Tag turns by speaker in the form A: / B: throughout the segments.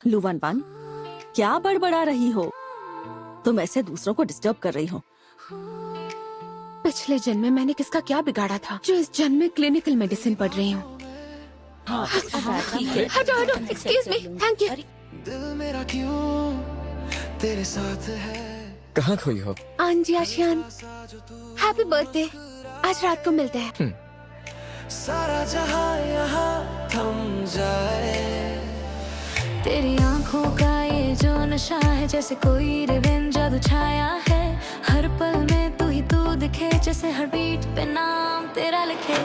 A: लूवान वान, क्या बड़बड़ा रही हो? तुम ऐसे दूसरों को डिस्टर्ब कर रही हो।
B: पिछले जन्म में मैंने किसका क्या बिगाड़ा था जो इस जन्म में क्लिनिकल मेडिसिन पढ़ रही हूँ।
A: ठीक है।
B: हटो हटो, एक्सक्यूज मी, थैंक यू।
C: दिल मेरा क्यों तेरे साथ है।
D: कहाँ खोई हो?
B: Anji ASEAN, happy birthday. आज रात को मिलते हैं।
C: सारा जहां यहाँ थम जाए।
E: तेरी आंखों का ये जो नशा है, जैसे कोई रिवेंज जादू छाया है। हर पल में तू ही तू दिखे, जैसे हर बीट पे नाम तेरा लिखे।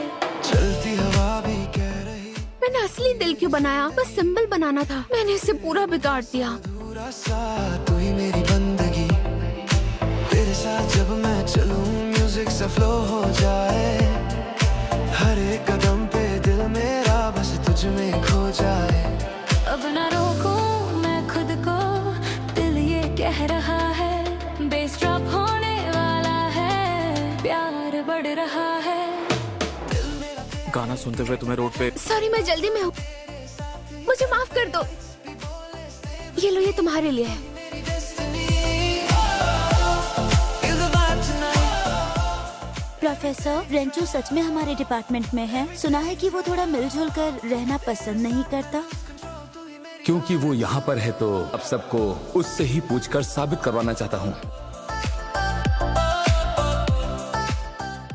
C: चलती हवा भी कह रही
B: मैंने असली दिल क्यों बनाया? बस सिंबल बनाना था, मैंने इसे पूरा बिगाड़ दिया।
C: अधूरा सा तू ही मेरी बंदगी। तेरे साथ जब मैं चलूं म्यूजिक सा फ्लो हो जाए। हर एक कदम पे दिल मेरा बस तुझ में खो जाए।
E: अब ना रोकूं मैं खुद को, दिल ये कह रहा है बेस ड्रॉप होने वाला है, प्यार बढ़ रहा है।
D: गाना सुनते हुए तुम्हें रोड पे।
B: सॉरी, मैं जल्दी में हूँ, मुझे माफ कर दो। ये लो, ये तुम्हारे लिए है।
F: प्रोफेसर, रेंचू सच में हमारे डिपार्टमेंट में है। सुना है कि वो थोड़ा मिलजुल कर रहना पसंद नहीं करता।
D: क्योंकि वो यहाँ पर है तो अब सबको उससे ही पूछकर साबित करवाना चाहता हूँ।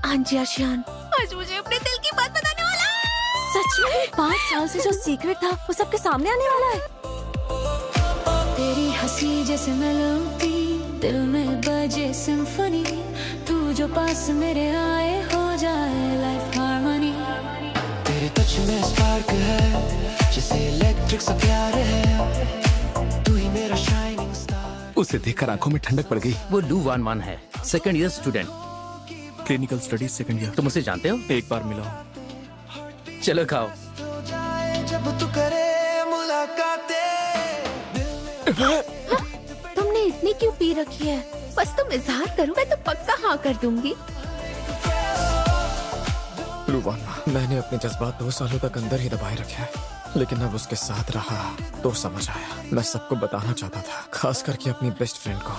B: आंजी आशियान, आज मुझे अपने दिल की बात बताने वाला है।
A: सच में 5 साल से जो सीक्रेट था वो सबके सामने आने वाला है।
E: तेरी हंसी जैसे मेलोडी, दिल में बजे सिम्फनी। तू जो पास मेरे आए, हो जाए लाइफ हार्मनी।
C: तेरे टच में स्पार्क है, जैसे इलेक्ट्रिक सा प्यार है। तू ही मेरा शाइनिंग स्टार।
D: उसे देखकर आंखों में ठंडक पड़ गई।
G: वो लू वान वान है, second year student.
D: Clinical studies second year.
G: तुम उसे जानते हो?
D: एक बार मिला।
G: चलो खाओ।
C: हो जाए जब तू करे मुलाकातें।
B: तुमने इतनी क्यों पी रखी है? बस तुम इजहार करो, मैं तो पक्का हाँ कर दूंगी।
D: लूवान, मैंने अपने जज्बात 2 सालों तक अंदर ही दबाए रखे हैं, लेकिन अब उसके साथ रहा तो समझ आया। मैं सबको बताना चाहता था, खास करके अपनी बेस्ट फ्रेंड को।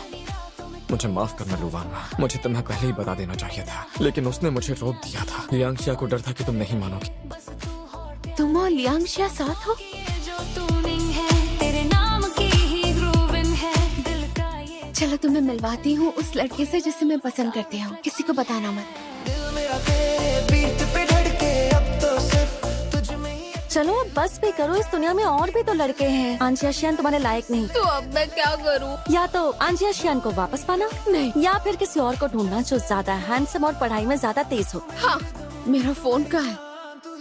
D: मुझे माफ करना लूवान, मुझे तुम्हें पहले ही बता देना चाहिए था, लेकिन उसने मुझे रोक दिया था। लियांगशिया को डर था कि तुम नहीं मानोगी।
B: तुम और लियांगशिया साथ हो?
E: ये जो टूनिंग है, तेरे नाम की ही ग्रूविंग है। दिल का ये
B: चलो तुम्हें मिलवाती हूँ उस लड़के से जिसे मैं पसंद करती हूँ। किसी को बताना मत।
C: दिल मेरा तेरे बीट पे धड़के, अब तो सिर्फ तुझ में ही।
A: चलो अब बस भी करो, इस दुनिया में और भी तो लड़के हैं। आंजी आशियान तुम्हारे लायक नहीं।
B: तो अब मैं क्या करूँ?
A: या तो आंजी आशियान को वापस पाना,
B: नहीं।
A: या फिर किसी और को ढूंढना जो ज्यादा हैंडसम और पढ़ाई में ज्यादा तेज हो।
B: हाँ, मेरा फोन का है।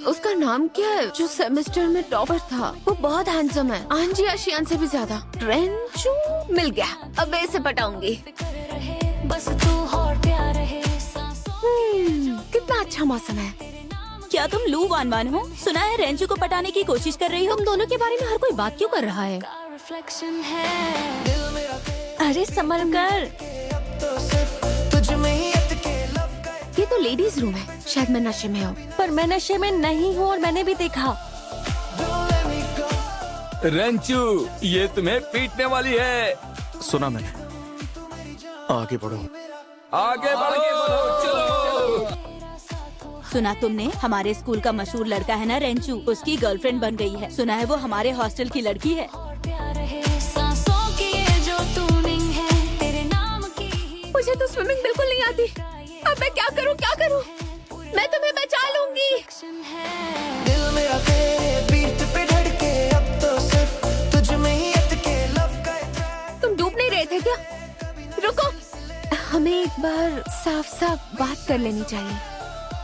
B: उसका नाम क्या है जो सेमेस्टर में टॉपर था? वो बहुत हैंडसम है, आंजी आशियान से भी ज्यादा। रेंचू मिल गया, अब मैं इसे पटाऊंगी।
E: रहे, बस तू और प्यार रहे सांसों।
B: कितना अच्छा मौसम है।
F: क्या तुम लू वान वान हो? सुना है रेंचू को पटाने की कोशिश कर रही हो।
B: तुम दोनों के बारे में हर कोई बात क्यों कर रहा है?
E: का रिफ्लेक्शन है।
A: अरे संभल कर।
C: अब तो सिर्फ तुझ में ही अटके लव का।
B: ये तो लेडीज रूम है, शायद मैं नशे में हूँ।
A: पर मैं नशे में नहीं हूँ और मैंने भी देखा।
C: Don't let me go।
D: रेंचू, ये तुम्हें पीटने वाली है। सुना मैंने। आगे बढ़ो, आगे बढ़ो, चलो।
F: सुना तुमने? हमारे स्कूल का मशहूर लड़का है ना रेंचू, उसकी गर्लफ्रेंड बन गई है। सुना है वो हमारे हॉस्टल की लड़की है।
E: प्यार रहे सांसों की ये जो टूनिंग है, तेरे नाम की ही।
B: मुझे तो स्विमिंग बिल्कुल नहीं आती। अब मैं क्या करूँ, क्या करूँ? मैं तुम्हें बचा लूंगी।
C: दिल मेरा तेरे बीट पे धड़के, अब तो सिर्फ तुझ में ही अटके लव का इतना।
B: तुम डूब नहीं रहे थे क्या? रुको, हमें एक बार साफ साफ बात कर लेनी चाहिए।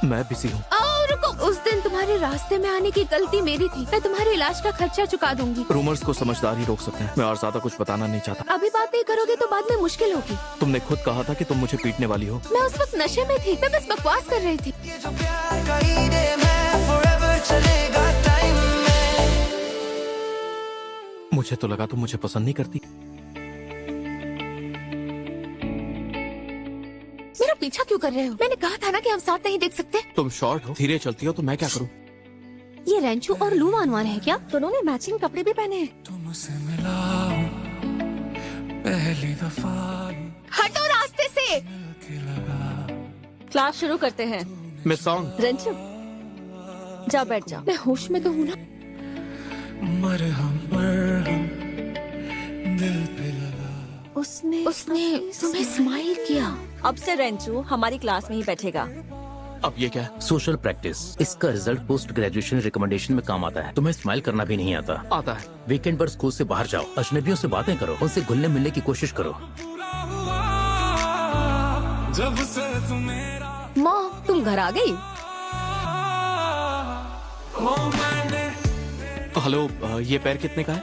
D: मैं बिजी हूँ।
B: आओ रुको, उस दिन तुम्हारे रास्ते में आने की गलती मेरी थी। मैं तुम्हारे इलाज का खर्चा चुका दूंगी।
D: रूमर्स को समझदार ही रोक सकते हैं। मैं और ज्यादा कुछ बताना नहीं चाहता।
B: अभी बात नहीं करोगे तो बाद में मुश्किल होगी।
D: तुमने खुद कहा था कि तुम मुझे पीटने वाली हो।
B: मैं उस वक्त नशे में थी, मैं बस बकवास कर रही थी।
C: ये जो प्यार का इडेम है, forever चलेगा टाइम में।
D: मुझे तो लगा तुम मुझे पसंद नहीं करती।
B: मेरा पीछा क्यों कर रहे हो? मैंने कहा था ना कि हम साथ नहीं देख सकते।
D: तुम शॉर्ट हो, धीरे चलती हो, तो मैं क्या करूँ?
B: ये रेंचू और लू वान वान है क्या?
A: दोनों ने मैचिंग कपड़े भी पहने हैं।
C: तुमसे मिला हूं पहली दफा
B: हटो रास्ते से।
C: के लगा।
A: क्लास शुरू करते हैं।
G: मिस सॉन्ग
A: रंजू जा बैठ जा।
B: मैं होश में तो हूँ ना।
C: मरहम दिल पे लगा।
A: उसने
B: उसने तुम्हें स्माइल किया।
A: अब से रंजू हमारी क्लास में ही बैठेगा।
G: अब ये क्या है? Social practice. इसका रिजल्ट पोस्ट ग्रेजुएशन रिकमेंडेशन में काम आता है। तुम्हें स्माइल करना भी नहीं आता।
D: आता है।
G: वीकेंड पर स्कूल से बाहर जाओ, अजनबियों से बातें करो, उनसे घुलने मिलने की कोशिश करो।
C: जब से तू मेरा
B: माँ तुम घर आ गई?
C: हो मैंने
H: हेलो, ये पैर कितने का है?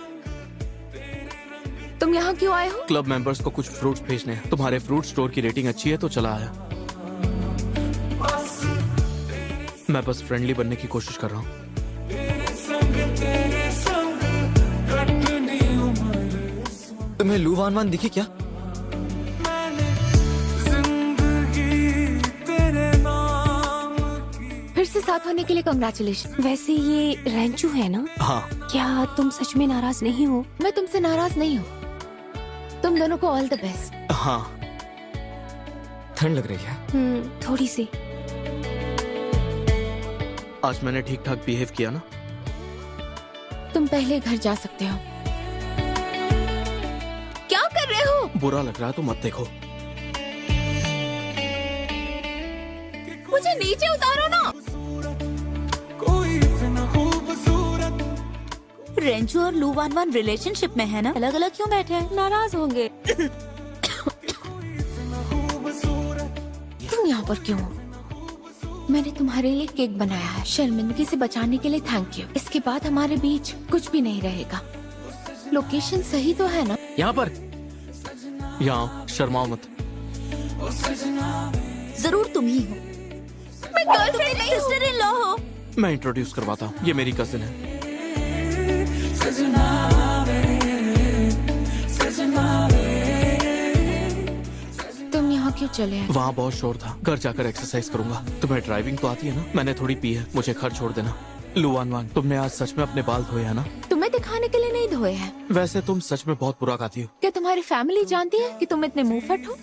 B: तुम यहाँ क्यों आए हो?
H: क्लब मेंबर्स को कुछ फ्रूट्स भेजने हैं। तुम्हारे फ्रूट स्टोर की रेटिंग अच्छी है तो चला आया। मैं बस फ्रेंडली बनने की कोशिश कर रहा हूँ।
D: तुम्हें लू वान वान दिखी क्या?
B: फिर से साथ होने के लिए कांग्रेचुलेशन।
I: वैसे ये रेंचू है ना?
H: हाँ,
I: क्या तुम सच में नाराज नहीं हो?
B: मैं तुमसे नाराज नहीं हूँ। तुम दोनों को ऑल द बेस्ट।
H: हाँ।
D: ठंड लग रही है।
I: थोड़ी सी।
H: आज मैंने ठीक ठाक बिहेव किया ना?
B: तुम पहले घर जा सकते हो। क्या कर रहे हो?
H: बुरा लग रहा है तो मत देखो।
B: मुझे नीचे उतारो ना।
C: कोई इतना खूबसूरत
F: रेंचू और लू वान वान रिलेशनशिप में है ना? अलग अलग क्यों बैठे हैं? नाराज होंगे।
B: तुम यहाँ पर क्यों हो? मैंने तुम्हारे लिए केक बनाया है। शर्मिंदगी से बचाने के लिए थैंक यू। इसके बाद हमारे बीच कुछ भी नहीं रहेगा। लोकेशन सही तो है ना?
H: यहाँ पर। यहाँ शर्माओ मत।
F: जरूर तुम ही हो।
B: मैं गर्लफ्रेंड नहीं हूँ।
F: सिस्टर इन लॉ हो।
H: मैं इंट्रोड्यूस करवाता हूँ, ये मेरी कजिन है।
B: तुम यहाँ क्यों चले आए?
H: वहाँ बहुत शोर था, घर जाकर एक्सरसाइज करूंगा। तुम्हें ड्राइविंग तो आती है ना? मैंने थोड़ी पी है, मुझे घर छोड़ देना। लू वान वान, तुमने आज सच में अपने बाल धोए हैं ना?
B: तुम्हें दिखाने के लिए नहीं धोए हैं।
H: वैसे तुम सच में बहुत बुरा गाती हो।
B: क्या तुम्हारी फैमिली जानती है कि तुम इतने मुंहफट हो?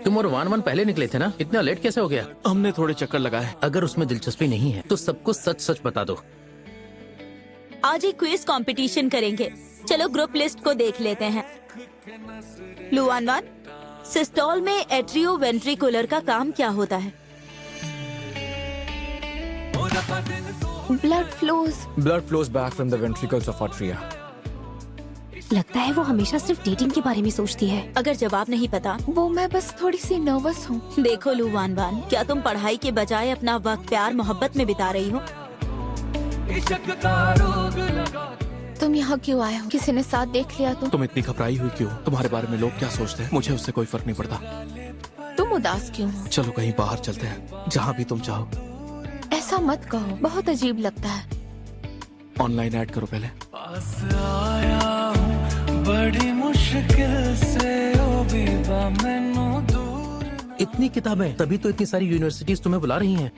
G: तुम और वान वान पहले निकले थे ना? इतना लेट कैसे हो गया?
H: हमने थोड़े चक्कर लगाए।
G: अगर उसमें दिलचस्पी नहीं है तो सबको सच सच बता दो।
F: आज एक क्विज कंपटीशन करेंगे। चलो ग्रुप लिस्ट को देख लेते हैं। लू वान वान, सिस्टोल में एट्रियो वेंट्रिकुलर का काम क्या होता है?
B: Blood flows.
D: Blood flows back from the ventricles of atria.
I: लगता है वो हमेशा सिर्फ डेटिंग के बारे में सोचती है।
F: अगर जवाब नहीं पता,
B: वो मैं बस थोड़ी सी नर्वस हूँ।
F: देखो लू वान वान, क्या तुम पढ़ाई के बजाय अपना वक्त प्यार मोहब्बत में बिता रही हो?
B: तुम यहाँ क्यों आए हो? किसी ने साथ देख लिया तो?
H: तुम इतनी घबराई हुई क्यों? तुम्हारे बारे में लोग क्या सोचते हैं? मुझे उससे कोई फर्क नहीं पड़ता।
B: तुम उदास क्यों हो?
H: चलो कहीं बाहर चलते हैं, जहाँ भी तुम चाहो।
B: ऐसा मत कहो, बहुत अजीब लगता है।
H: ऑनलाइन ऐड करो पहले।
C: पास आया हूं बड़ी मुश्किल से ओ बीबा मैनू दूर
G: इतनी किताबें, तभी तो इतनी सारी यूनिवर्सिटीज तुम्हें बुला रही हैं।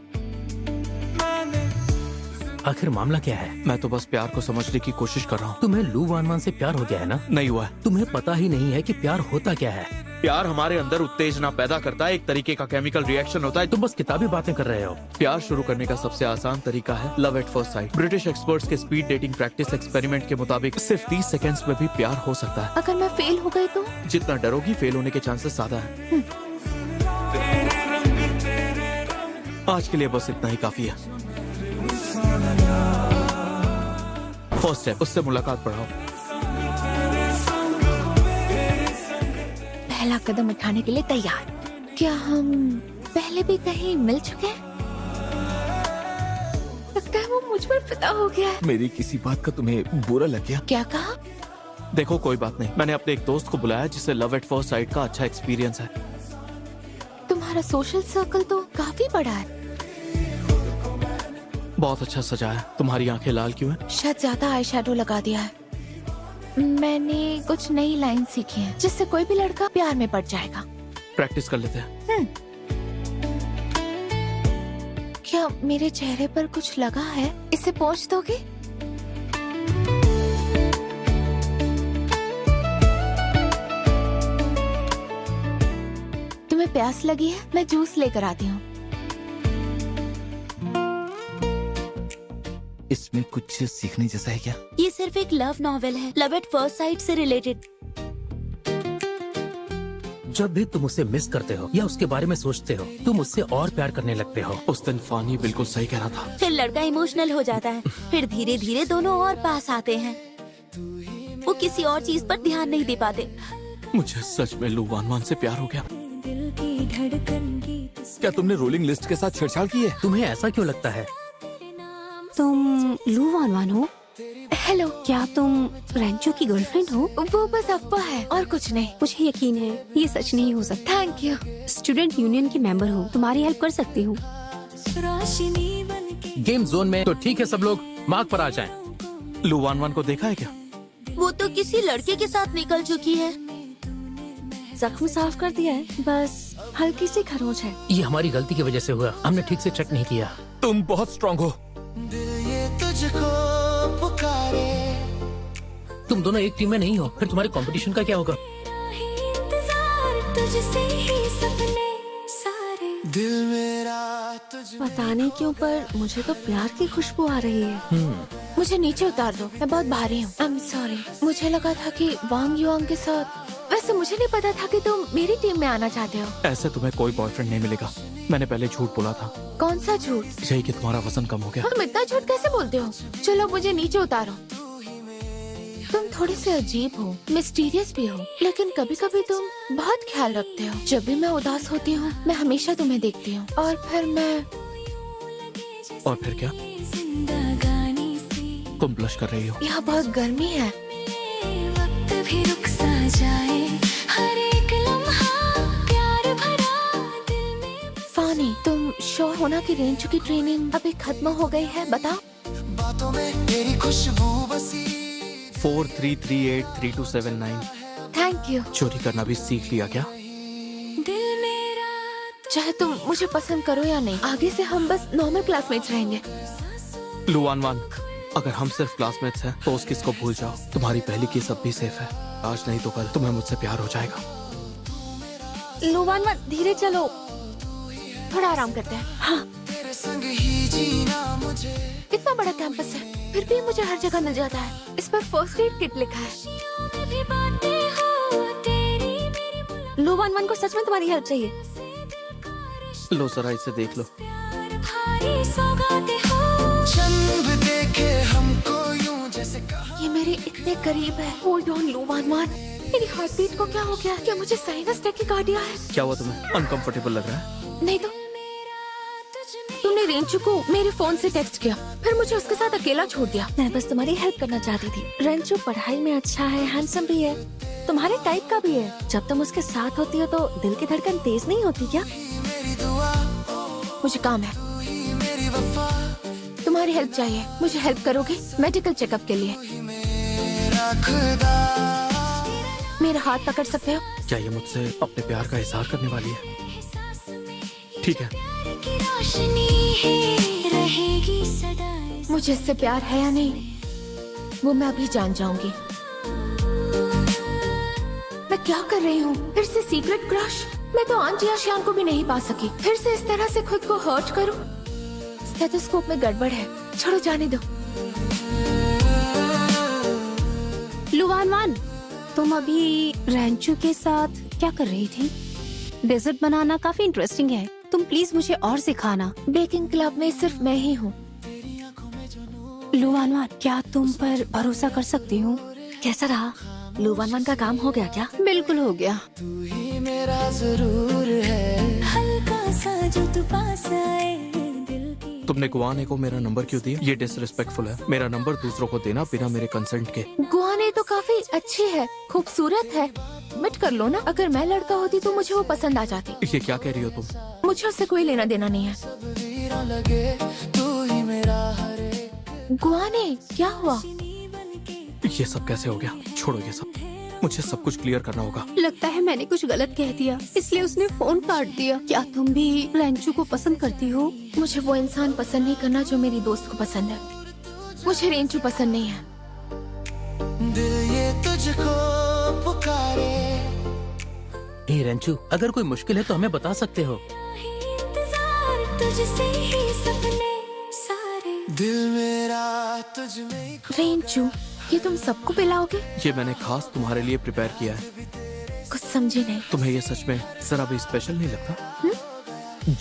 G: आखिर मामला क्या है?
H: मैं तो बस प्यार को समझने की कोशिश कर रहा हूँ।
G: तुम्हें लू वान वान से प्यार हो गया है ना?
H: नहीं हुआ है।
G: तुम्हें पता ही नहीं है कि प्यार होता क्या है।
H: प्यार हमारे अंदर उत्तेजना पैदा करता है, एक तरीके का केमिकल रिएक्शन होता है।
G: तुम बस किताबी बातें कर रहे हो।
H: प्यार शुरू करने का सबसे आसान तरीका है love at first sight. British experts के स्पीड डेटिंग प्रैक्टिस एक्सपेरिमेंट के मुताबिक सिर्फ 30 सेकंड्स में भी प्यार हो सकता है।
B: अगर मैं फेल हो गई तो?
H: जितना डरोगी फेल होने के चांसेस ज्यादा है। आज के लिए बस इतना ही काफी है। फर्स्ट स्टेप, उससे मुलाकात बढ़ाओ।
B: पहला कदम उठाने के लिए तैयार। क्या हम पहले भी कहीं मिल चुके हैं? लगता है वो मुझ पर फिदा हो गया है।
D: मेरी किसी बात का तुम्हें बुरा लग गया?
B: क्या कहा?
H: देखो कोई बात नहीं, मैंने अपने एक दोस्त को बुलाया जिसे लव एट फर्स्ट साइट का अच्छा एक्सपीरियंस है।
B: तुम्हारा सोशल सर्कल तो काफी बड़ा है।
H: बहुत अच्छा सजा है। तुम्हारी आंखें लाल क्यों हैं?
B: शायद ज्यादा आई शेडो लगा दिया है। मैंने कुछ नई लाइन सीखी है जिससे कोई भी लड़का प्यार में पड़ जाएगा।
H: प्रैक्टिस कर लेते हैं।
B: क्या मेरे चेहरे पर कुछ लगा है? इसे पोंछ दोगे? प्यास लगी है, मैं जूस लेकर आती हूँ।
H: इसमें कुछ सीखने जैसा है क्या?
F: ये सिर्फ एक लव नॉवेल है, लव एट फर्स्ट साइट से रिलेटेड।
G: जब भी तुम उसे मिस करते हो या उसके बारे में सोचते हो, तुम उससे और प्यार करने लगते हो।
H: उस दिन फानी बिल्कुल सही कह रहा था।
F: फिर लड़का इमोशनल हो जाता है, फिर धीरे धीरे दोनों और पास आते हैं। वो किसी और चीज पर ध्यान नहीं दे पाते।
H: मुझे सच में लू वानवान से प्यार हो गया।
E: दिल की धड़कन की
D: क्या तुमने रोलिंग लिस्ट के साथ छेड़छाड़ की है?
G: तुम्हें ऐसा क्यों लगता है?
I: तुम लू वानवान हो?
B: हेलो,
I: क्या तुम रेंचो की गर्लफ्रेंड हो?
B: वो बस अफवाह है और कुछ नहीं।
I: मुझे यकीन है ये सच नहीं हो सकता।
B: Thank you.
I: स्टूडेंट यूनियन की मेंबर हूँ, तुम्हारी हेल्प कर सकती हूँ।
E: रोशनी बन के
G: गेम जोन में तो ठीक है, सब लोग मार्ग पर आ जाएं।
H: लू वानवान को देखा है क्या?
F: वो तो किसी लड़के के साथ निकल चुकी है।
A: जख्म साफ कर दिया है, बस हल्की सी खरोंच है।
G: ये हमारी गलती की वजह से हुआ, हमने ठीक से चेक नहीं किया।
D: तुम बहुत स्ट्रांग हो।
C: दिल ये तुझको पुकारे,
G: तुम दोनों एक टीम में नहीं हो, फिर तुम्हारे कंपटीशन का क्या होगा?
E: ही इंतजार तुझसे ही सपने सारे।
C: दिल मेरा तुझ
A: पता नहीं क्यों पर मुझे तो प्यार की खुशबू आ रही है।
B: मुझे नीचे उतार दो, मैं बहुत भारी हूँ। I am sorry. मुझे लगा था कि वांग युआंग के साथ, वैसे मुझे नहीं पता था कि तुम मेरी टीम में आना चाहते हो।
H: ऐसे तुम्हें कोई बॉयफ्रेंड नहीं मिलेगा। मैंने पहले झूठ बोला था।
B: कौन सा झूठ?
H: यही कि तुम्हारा वजन कम हो गया।
B: तुम इतना झूठ कैसे बोलते हो? चलो मुझे नीचे उतारो। तुम थोड़े से अजीब हो, मिस्टीरियस भी हो, लेकिन कभी कभी तुम बहुत ख्याल रखते हो। जब भी मैं उदास होती हूँ, मैं हमेशा तुम्हें देखती हूँ और
H: फिर क्या?
E: जिंदगानी से
H: तुम ब्लश कर रही हो।
B: यहाँ बहुत गर्मी है।
E: वक्त भी रुक सा जाए, हर एक लम्हा प्यार भरा दिल में।
B: फानी, तुम श्योर होना कि रेंचो की ट्रेनिंग अभी खत्म हो गई है? बताओ।
C: बातों में तेरी खुशबू बसी।
H: 43383279।
B: Thank you.
H: चोरी करना भी सीख लिया क्या?
E: दिल मेरा
B: चाहे तुम मुझे पसंद करो या नहीं, आगे से हम बस नॉर्मल क्लासमेट्स रहेंगे।
H: लू वानवान, अगर हम सिर्फ क्लासमेट्स हैं तो उस किस को भूल जाओ। तुम्हारी पहली किस अब भी सेफ है। आज नहीं तो कल तुम्हें मुझसे प्यार हो जाएगा।
A: लुवान धीरे चलो।
B: थोड़ा आराम करते हैं। हाँ,
C: तेरे संग ही जीना मुझे।
B: इतना बड़ा कैंपस है, फिर भी मुझे हर जगह मिल जाता है। इस पर फर्स्ट एड किट लिखा है।
E: में भी बातें हो तेरी मेरी
A: लुवान को सच में तुम्हारी हेल्प चाहिए।
H: लो जरा इसे देख लो।
E: प्यार भारी सौगातें हो।
C: जन्म देखे हमको यूं जैसे कहा।
B: ये मेरे इतने करीब है। होल्ड ऑन लुवान, मेरी हार्ट बीट को क्या हो गया? क्या मुझे साइनस टैकीकार्डिया है?
H: क्या हुआ तुम्हें? अनकंफर्टेबल लग रहा है?
B: नहीं तो तुमने रेंचो को मेरे फोन से टेक्स्ट किया, फिर मुझे उसके साथ अकेला छोड़ दिया।
A: मैं बस तुम्हारी हेल्प करना चाहती थी। रेंचो पढ़ाई में अच्छा है, हैंडसम भी है, तुम्हारे टाइप का भी है। जब तुम उसके साथ होती हो तो दिल की धड़कन तेज नहीं होती क्या?
C: मेरी दुआ,
B: मुझे काम है।
C: ही मेरी वफा।
B: तुम्हारी हेल्प चाहिए, मुझे हेल्प करोगे मेडिकल चेकअप के लिए?
C: मेरा खुदा।
B: मेरा हाथ पकड़ सकते हो?
H: क्या ये मुझसे अपने प्यार का इजहार करने वाली है? ठीक है।
E: की रोशनी ही रहेगी सदा।
B: मुझे इससे प्यार है या नहीं, वो मैं अभी जान जाऊंगी। मैं क्या कर रही हूँ? फिर से सीक्रेट क्रश? मैं तो आंजिया श्याम को भी नहीं पा सकी, फिर से इस तरह से खुद को हर्ट करूँ? स्टेथोस्कोप में गड़बड़ है, छोड़ो जाने दो।
I: लुवान, तुम अभी रेंचो के साथ क्या कर रही थी? डेजर्ट बनाना काफी इंटरेस्टिंग है, तुम प्लीज मुझे और सिखाना।
B: बेकिंग क्लब में सिर्फ मैं ही हूँ।
I: लुवान, क्या तुम पर भरोसा कर सकती हूँ?
A: कैसा रहा? लुवान का काम हो गया क्या?
I: बिल्कुल हो गया।
C: तू ही मेरा जरूर है।
E: हल्का सा जो तू पास आए दिल की।
H: तुमने गुआने को मेरा नंबर क्यों दिया? ये डिसरिस्पेक्टफुल है। मेरा नंबर दूसरों को देना बिना मेरे कंसेंट के।
B: गुआने तो काफी अच्छी है, खूबसूरत है, मिट कर लो ना। अगर मैं लड़का होती तो मुझे वो पसंद आ जाती।
H: ये क्या कह रही हो तुम?
B: मुझे उससे कोई लेना देना नहीं है।
C: वीरा लगे तू ही मेरा हर एक।
B: गुआने, क्या हुआ?
H: ये सब कैसे हो गया? छोड़ो ये सब, मुझे सब कुछ क्लियर करना होगा।
I: लगता है मैंने कुछ गलत कह दिया, इसलिए उसने फोन काट दिया। क्या तुम भी रेंचो को पसंद करती हो?
B: मुझे वो इंसान पसंद नहीं करना जो मेरी दोस्त को पसंद है। मुझे रेंचू पसंद नहीं है।
C: दिल ये तुझको पुकारे।
G: हे रेंचू, अगर कोई मुश्किल है तो हमें बता सकते हो।
E: इंतजार तुझसे ही सपने सारे
C: दिल मेरा तुझ में ही
B: रेंचू, ये तुम सबको पिलाओगे?
H: ये मैंने खास तुम्हारे लिए प्रिपेयर किया है।
B: कुछ समझी नहीं।
H: तुम्हें ये सच में जरा भी स्पेशल नहीं लगता?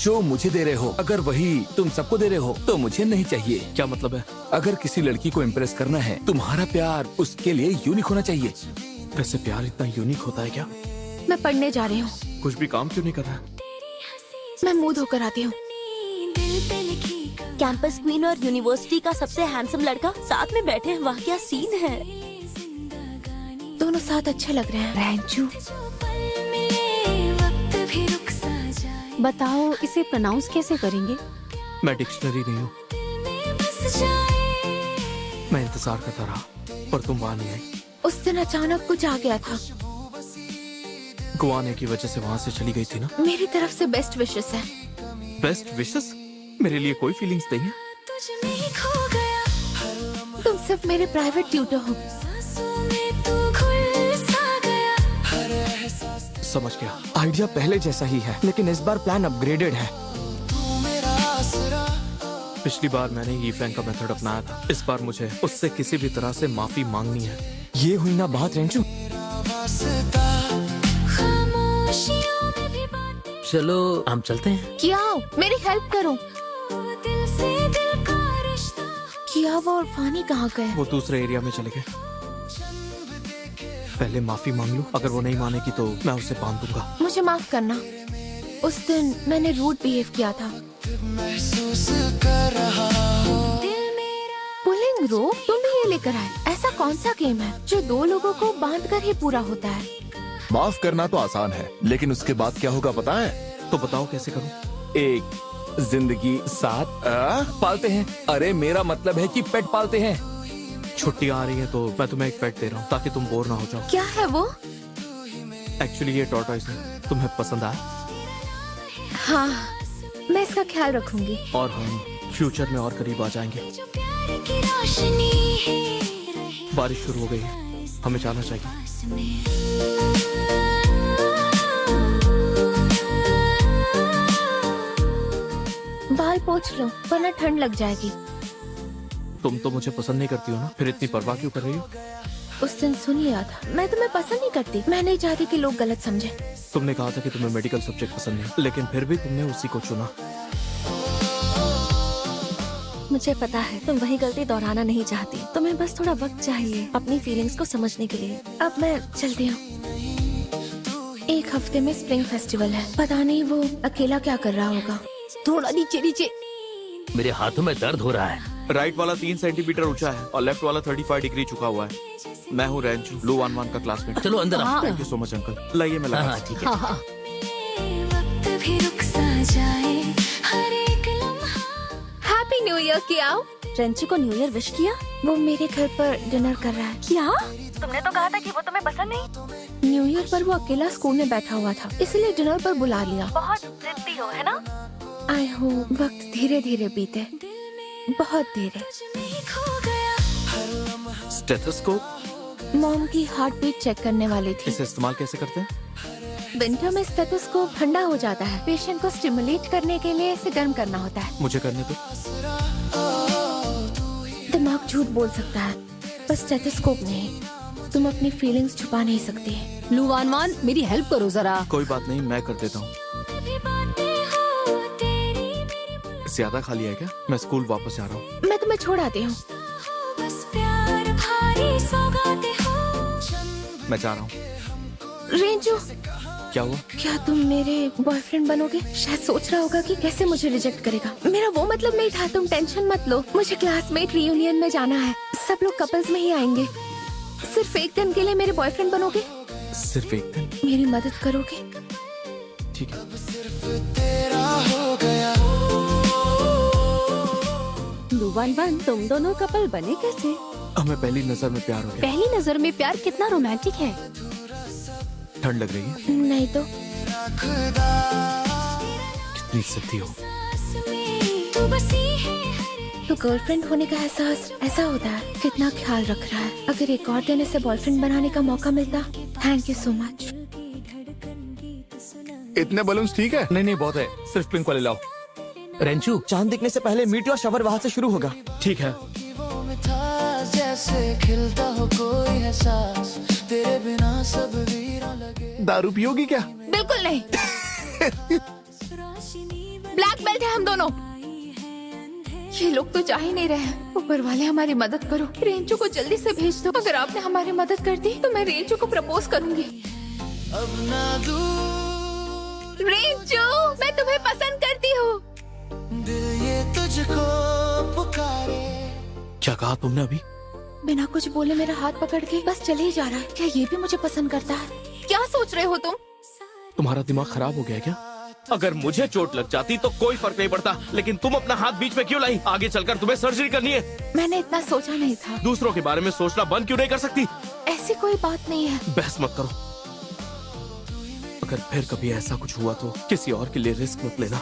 J: जो मुझे दे रहे हो, अगर वही तुम सबको दे रहे हो तो मुझे नहीं चाहिए।
H: क्या मतलब है?
J: अगर किसी लड़की को इम्प्रेस करना है, तुम्हारा प्यार उसके लिए यूनिक होना चाहिए।
H: वैसे प्यार इतना यूनिक होता है क्या?
B: मैं पढ़ने जा रही हूँ।
H: कुछ भी काम क्यों नहीं कर रहा?
B: मैं मुंह धोकर आती हूँ।
E: दिल पे लिखी
F: कैंपस क्वीन और यूनिवर्सिटी का सबसे हैंडसम लड़का साथ में बैठे हैं, वाह क्या सीन है।
B: दोनों साथ अच्छे लग रहे हैं। रेंचू,
E: पल मिले वक्त भी रुक सा जाए
I: बताओ इसे प्रोनाउंस कैसे करेंगे?
H: मैं डिक्शनरी नहीं हूँ।
E: में बस जाए
H: मैं इंतजार करता रहा पर तुम वहाँ नहीं आई।
B: उस दिन अचानक कुछ आ गया था।
H: गुआने की वजह से वहाँ से चली गई थी ना?
B: मेरी तरफ से बेस्ट विशेस है।
H: Best wishes? मेरे लिए कोई फीलिंग्स नहीं है।
E: तुझ में ही खो गया
B: तुम सिर्फ मेरे प्राइवेट ट्यूटर हो।
E: सांसों में तू घुल सा गया
H: समझ गया।
D: आइडिया पहले जैसा ही है, लेकिन इस बार प्लान अपग्रेडेड है।
H: पिछली बार मैंने ई फैंग का मेथड अपनाया था, इस बार मुझे उससे किसी भी तरह से माफी मांगनी है।
D: ये हुई ना बात रेंचू।
E: खामोशियों में भी बातें
G: चलो हम चलते हैं।
B: क्या? मेरी हेल्प करो।
E: दिल से दिल का रिश्ता
B: किया वो और फानी कहाँ गए?
H: वो दूसरे एरिया में चले गए। पहले माफी मांग लूं, अगर वो नहीं मानेगी तो मैं उसे बांध दूंगा।
B: मुझे माफ करना। उस दिन मैंने रूड बिहेव किया था।
C: महसूस कर रहा हूँ।
E: दिल मेरा
B: पुलिंग रो तुम भी ये लेकर आए। ऐसा कौन सा गेम है जो दो लोगों को बांधकर ही पूरा होता है?
J: माफ करना तो आसान है, लेकिन उसके बाद क्या होगा पता है?
H: तो बताओ कैसे करूं?
J: एक जिंदगी साथ पालते हैं। अरे मेरा मतलब है कि पेट पालते हैं।
H: छुट्टियां आ रही हैं तो मैं तुम्हें एक पेट दे रहा हूँ ताकि तुम बोर ना हो जाओ।
B: क्या है वो?
H: एक्चुअली ये टॉर्टॉइस है, तुम्हें पसंद आया?
B: हाँ, मैं इसका ख्याल रखूंगी।
H: और हम फ्यूचर में और करीब आ जाएंगे।
E: जो प्यार की रोशनी है रहे
H: बारिश शुरू हो गई है, हमें जाना चाहिए।
B: बाल पोंछ लो वरना ठंड लग जाएगी।
H: तुम तो मुझे पसंद नहीं करती हो ना, फिर इतनी परवाह क्यों कर रही हो?
B: उस दिन सुन लिया था। मैं तुम्हें पसंद नहीं करती। मैं नहीं चाहती कि लोग गलत समझे।
H: तुमने कहा था कि तुम्हें मेडिकल सब्जेक्ट पसंद नहीं, लेकिन फिर भी तुमने उसी को चुना।
A: मुझे पता है तुम वही गलती दोहराना नहीं चाहती। तुम्हें बस थोड़ा वक्त चाहिए अपनी फीलिंग्स को समझने के लिए।
B: अब मैं चलती हूँ। एक हफ्ते में स्प्रिंग फेस्टिवल है। पता नहीं वो अकेला क्या कर रहा होगा। थोड़ा नीचे नीचे।
G: मेरे हाथों में दर्द हो रहा है।
H: राइट वाला 3 सेंटीमीटर ऊंचा है और लेफ्ट वाला 35 डिग्री झुका हुआ है। मैं हूँ रेंचू, लू 11 का क्लासमेट।
G: चलो अंदर आओ।
H: Thank you so much uncle. लाइए मैं
G: हाँ
H: लगा।
G: हाँ ठीक है।
E: वक्त भी रुक सा जाए हर एक लम्हा
B: हैप्पी न्यू ईयर की आओ।
A: रेंचू को न्यू ईयर विश किया?
B: वो मेरे घर पर डिनर कर रहा है।
A: क्या? तुमने तो कहा था कि वो तुम्हें पसंद नहीं।
B: न्यू ईयर पर वो अकेला स्कूल में बैठा हुआ था, इसलिए डिनर पर बुला लिया।
A: बहुत जिद्दी हो है ना?
B: आई होप वक्त धीरे धीरे बीते, बहुत धीरे।
E: में ही खो गया
H: स्टेथोस्कोप,
B: मॉम की हार्ट बीट चेक करने वाली थी।
H: इसे इस्तेमाल कैसे करते हैं?
B: विंटर में स्टेथोस्कोप ठंडा हो जाता है। पेशेंट को स्टिमुलेट करने के लिए इसे गर्म करना होता है।
H: मुझे करने दो।
B: दिमाग झूठ बोल सकता है पर स्टेथोस्कोप नहीं। तुम अपनी फीलिंग्स छुपा नहीं सकती।
I: लुवानवान मेरी हेल्प करो जरा।
H: कोई बात नहीं, मैं कर देता हूँ।
E: भी बातें हो तेरी मेरी
H: ज्यादा खाली है क्या? मैं स्कूल वापस जा रहा हूँ।
B: मैं तुम्हें छोड़ आती हूँ।
E: बस प्यार भारी सौगातें हो
H: मैं जा रहा हूँ।
B: रेंजू,
H: क्या हुआ?
B: क्या तुम मेरे बॉयफ्रेंड बनोगे? शायद सोच रहा होगा कि कैसे मुझे रिजेक्ट करेगा। मेरा वो मतलब नहीं था, तुम टेंशन मत लो। मुझे क्लासमेट रियूनियन में जाना है। सब लोग कपल्स में ही आएंगे। सिर्फ एक दिन के लिए मेरे बॉयफ्रेंड बनोगे?
H: सिर्फ एक दिन?
B: मेरी मदद करोगे?
H: ठीक है।
C: तेरा हो गया
A: लुवानवान, तुम दोनों कपल बने कैसे?
H: हमें पहली नजर में प्यार हो गया।
I: पहली नजर में प्यार कितना रोमांटिक है।
H: ठंड लग रही है?
B: नहीं तो
C: खुदा
H: कितनी सिद्धि हो।
E: सांस में तू बसी है
B: तो गर्लफ्रेंड होने का एहसास ऐसा होता है। कितना ख्याल रख रहा है। अगर एक और दिन इसे बॉयफ्रेंड बनाने का मौका मिलता। Thank you so much.
E: की धड़कन की
K: इतने बलून्स ठीक है?
J: नहीं नहीं बहुत है, सिर्फ पिंक वाले लाओ।
G: रेंचू,
D: चांद दिखने से पहले मीट और शवर वहाँ से शुरू होगा।
H: ठीक है।
C: वो मिठास जैसे खिलता हो कोई एहसास, तेरे बिना सब वीरा लगे।
K: दारू पियोगी क्या?
B: बिल्कुल नहीं। ब्लैक बेल्ट है हम दोनों। ये लोग तो जा ही नहीं रहे हैं। ऊपर वाले हमारी मदद करो, रेंचू को जल्दी से भेज दो। अगर आपने हमारी मदद कर दी तो मैं रेंचू को प्रपोज करूंगी।
C: अब ना दूर
B: रेंचू, मैं तुम्हें पसंद करती हूँ।
C: दिल ये तुझको पुकारे।
H: क्या कहा तुमने अभी?
B: बिना कुछ बोले मेरा हाथ पकड़ के बस चले ही जा रहा है। क्या ये भी मुझे पसंद करता है? क्या सोच रहे हो तुम?
H: तुम्हारा दिमाग खराब हो गया क्या? अगर मुझे चोट लग जाती तो कोई फर्क नहीं पड़ता, लेकिन तुम अपना हाथ बीच में क्यों लाई? आगे चलकर तुम्हें सर्जरी करनी है।
B: मैंने इतना सोचा नहीं था।
H: दूसरों के बारे में सोचना बंद क्यों नहीं कर सकती?
B: ऐसी कोई बात नहीं है।
H: बहस मत करो। अगर फिर कभी ऐसा कुछ हुआ तो किसी और के लिए रिस्क मत लेना।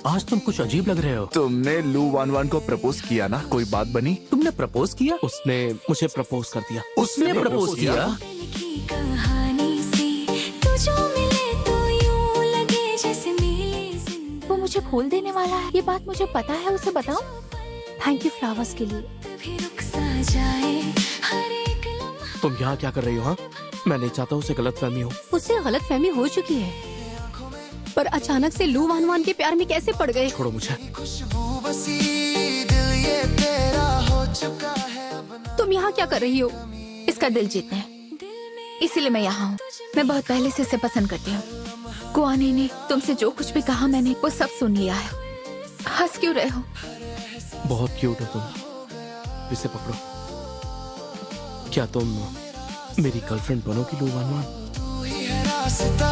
G: आज तुम कुछ अजीब लग रहे हो।
K: तुमने लू वान वान को प्रपोज किया ना, कोई बात बनी?
G: तुमने प्रपोज किया?
H: उसने मुझे प्रपोज कर दिया।
G: उसने प्रपोज किया?
E: लिखी कहानी सी तू जो मिले तो यूं लगे जैसे मिली जिंदगी।
B: वो मुझे फूल देने वाला है, ये बात मुझे पता है। उसे बताओ।
I: थैंक यू फ्लावर्स के लिए।
E: कभी रुक सा जाए हर एक लम्हा।
H: तुम यहाँ क्या कर रही हो? हाँ, मैं नहीं चाहता उसे गलतफहमी हो।
I: उससे गलतफहमी हो चुकी है, पर अचानक से लू वान वान के प्यार में कैसे पड़ गए?
H: छोड़ो मुझे।
C: खुशबू बसी दिल ये तेरा हो चुका है अब ना।
I: तुम यहाँ क्या कर रही हो?
B: इसका दिल जीतना है, इसीलिए मैं यहाँ हूँ। मैं बहुत पहले से इसे पसंद करती हूँ। कुआनी ने तुमसे जो कुछ भी कहा मैंने वो सब सुन लिया है। हंस क्यों रहे हो?
H: बहुत क्यूट हो तुम। इसे पकड़ो। क्या तुम मेरी गर्लफ्रेंड बनोगी लू वान वान?
C: तू ही है रास्ता,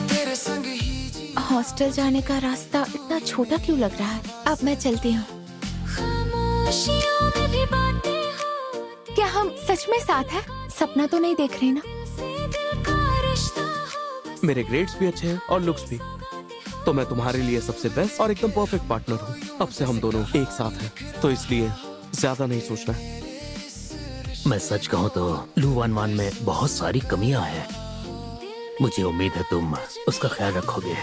C: तेरे संग ही जी।
B: हॉस्टल जाने का रास्ता इतना छोटा क्यों लग रहा है? अब मैं चलती हूँ।
E: खामोशियों में भी बातें होती
B: क्या हम सच में साथ हैं? सपना तो नहीं देख रही ना?
E: से दिल का रिश्ता हो।
H: मेरे ग्रेड्स भी अच्छे हैं और लुक्स भी, तो मैं तुम्हारे लिए सबसे बेस्ट और एकदम परफेक्ट पार्टनर हूँ। अब से हम दोनों एक साथ हैं, तो इसलिए ज्यादा नहीं सोचना है।
G: मैं सच कहूँ तो लू वान वान में बहुत सारी कमियां हैं। मुझे उम्मीद है तुम उसका ख्याल रखोगे।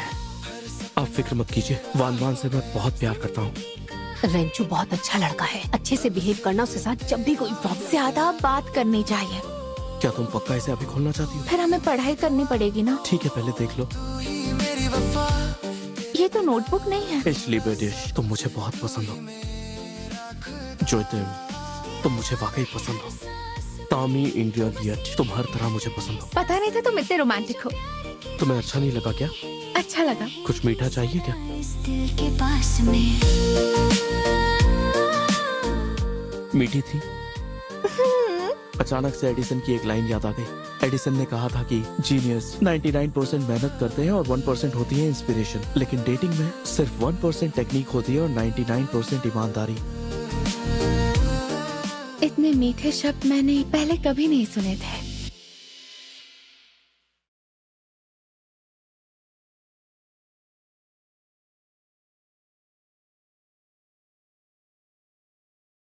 H: आप फिक्र मत कीजिए, वान वान से मैं बहुत प्यार करता हूँ।
I: रेंचू बहुत अच्छा लड़का है, अच्छे से बिहेव करना उसके साथ जब भी कोई प्रॉब्लम।
B: ज्यादा बात करनी चाहिए।
H: क्या तुम पक्का इसे अभी खोलना चाहती हो?
B: फिर हमें पढ़ाई करनी पड़ेगी ना।
H: ठीक है, पहले देख लो।
C: तू ही मेरी वफा।
B: ये तो नोटबुक नहीं है।
H: इसलिए बेटिश, तुम मुझे बहुत पसंद हो। जो तुम मुझे वाकई पसंद हो। तामी इंडिया लियट, तुम हर तरह मुझे पसंद हो।
B: पता नहीं था तुम इतने रोमांटिक हो।
H: तुम्हें अच्छा नहीं लगा क्या?
B: अच्छा लगा।
H: कुछ मीठा चाहिए क्या?
E: इस दिल के पास में
H: मीठी थी। अचानक से एडिसन की एक लाइन याद आ गई। एडिसन ने कहा था कि जीनियस 99% मेहनत करते हैं और 1% होती है इंस्पिरेशन, लेकिन डेटिंग में सिर्फ 1% टेक्निक होती है और 99% ईमानदारी।
B: इतने मीठे शब्द मैंने पहले कभी नहीं सुने थे।